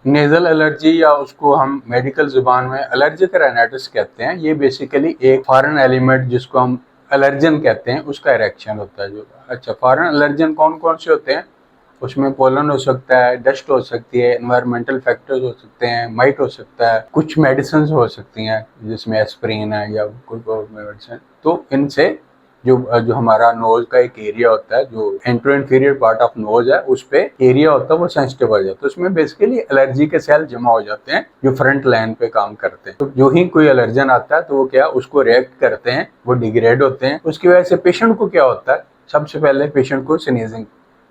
Nasal allergy या उसको हम मेडिकल जुबान में एलर्जिक राइनाइटिस कहते हैं। ये बेसिकली एक फॉरेन एलिमेंट जिसको हम एलर्जन कहते हैं उसका इरेक्शन होता है। जो अच्छा, फॉरेन एलर्जन कौन कौन से होते हैं? उसमें पोलन हो सकता है, डस्ट हो सकती है, एनवायरमेंटल फैक्टर्स हो सकते हैं, माइट हो सकता है, कुछ मेडिसिन हो सकती हैं जिसमें एस्प्रिन है या कोई और मेडिसिन। तो इनसे जो जो हमारा नोज का एक एरिया होता है, जो एंट्रो इंफीरियर पार्ट ऑफ नोज है, उस पे एरिया होता है वो सेंसिटिव हो जाता है। उसमें बेसिकली एलर्जी के सेल जमा हो जाते हैं जो फ्रंट लाइन पे काम करते हैं। तो जो ही कोई एलर्जन आता है तो वो क्या उसको रिएक्ट करते हैं, वो डिग्रेड होते हैं। उसकी वजह से पेशेंट को क्या होता है, सबसे पहले पेशेंट को स्नीजिंग,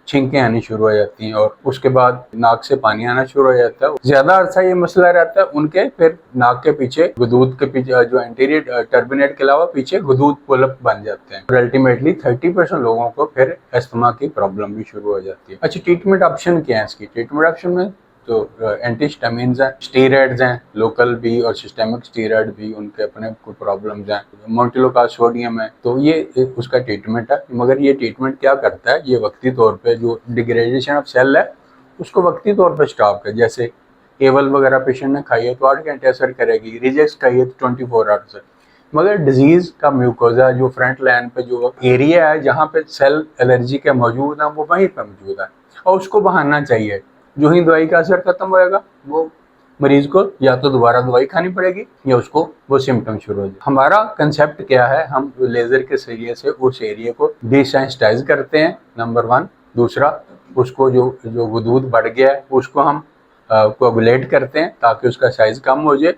छींकें आनी शुरू हो जाती हैं और उसके बाद नाक से पानी आना शुरू हो जाता है। ज्यादा अरसा ये मसला रहता है उनके, फिर नाक के पीछे गुदूद के पीछे जो एंटीरियर टर्बिनेट के अलावा पीछे गुदूद पुलअप बन जाते हैं और अल्टीमेटली 30% लोगों को फिर अस्थमा की प्रॉब्लम भी शुरू हो जाती है। अच्छा, ट्रीटमेंट ऑप्शन क्या है इसकी? ट्रीटमेंट ऑप्शन में तो एंटीहिस्टामिन्स हैं, स्टीरॉइड्स हैं, लोकल भी और सिस्टेमिक स्टीरॉइड भी, उनके अपने कोई प्रॉब्लम्स हैं, मोन्टेलोकास सोडियम है। तो ये उसका ट्रीटमेंट है। मगर ये ट्रीटमेंट क्या करता है, ये वक्ती तौर पे जो डिग्रेडेशन ऑफ सेल है उसको वक्ती तौर पे स्टॉप कर। जैसे एवल वगैरह पेशेंट ने खाई है तो 8 घंटे असर करेगी, रिजेक्स खाई है तो 24 आवर्स है। मगर डिजीज का म्यूकोजा जो फ्रंट लाइन पे जो एरिया है जहाँ पे सेल एलर्जी के मौजूद है वो वहीं पे मौजूद है और उसको बहाना चाहिए। जो ही दवाई का असर खत्म होएगा वो मरीज को या तो दोबारा दवाई खानी पड़ेगी या उसको वो सिम्टम शुरू हो जाए। हमारा कंसेप्ट क्या है, हम लेजर के जरिए से उस एरिया को डिसेंसिटाइज करते हैं, नंबर 1। दूसरा, उसको जो जो गुदूद बढ़ गया है उसको हम कोगुलेट करते हैं ताकि उसका साइज कम हो जाए।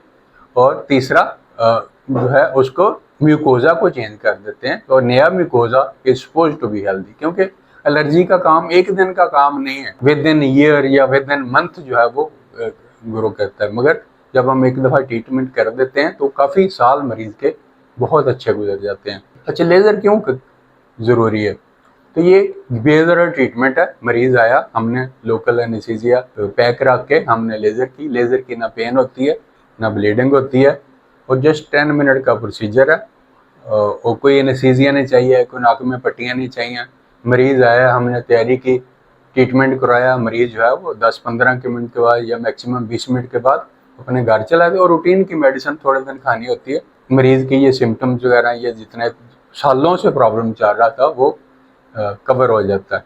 और तीसरा जो है उसको म्यूकोजा को चेंज कर देते हैं और नया mucosa is supposed to be healthy. क्योंकि एलर्जी का काम एक दिन का काम नहीं है, विद इन ईयर या विद इन मंथ जो है वो ग्रो करता है। मगर जब हम एक दफ़ा ट्रीटमेंट कर देते हैं तो काफ़ी साल मरीज के बहुत अच्छे गुजर जाते हैं। अच्छा, लेज़र क्यों ज़रूरी है? तो ये बेहतर ट्रीटमेंट है। मरीज आया, हमने लोकल एनेस्थीसिया पैक रख के हमने लेज़र की। लेज़र की ना पेन होती है ना ब्लीडिंग होती है और जस्ट 10 मिनट का प्रोसीजर है और कोई एनेस्थीसिया नहीं चाहिए, कोई नाक में पट्टियाँ नहीं चाहिए। मरीज आया, हमने तैयारी की, ट्रीटमेंट कराया, मरीज जो है वो 10-15 के मिनट के बाद या मैक्सिमम 20 मिनट के बाद अपने घर चला गया और रूटीन की मेडिसिन थोड़े दिन खानी होती है। मरीज की ये सिम्टम्स वगैरह ये जितने सालों से प्रॉब्लम चल रहा था वो कवर हो जाता है।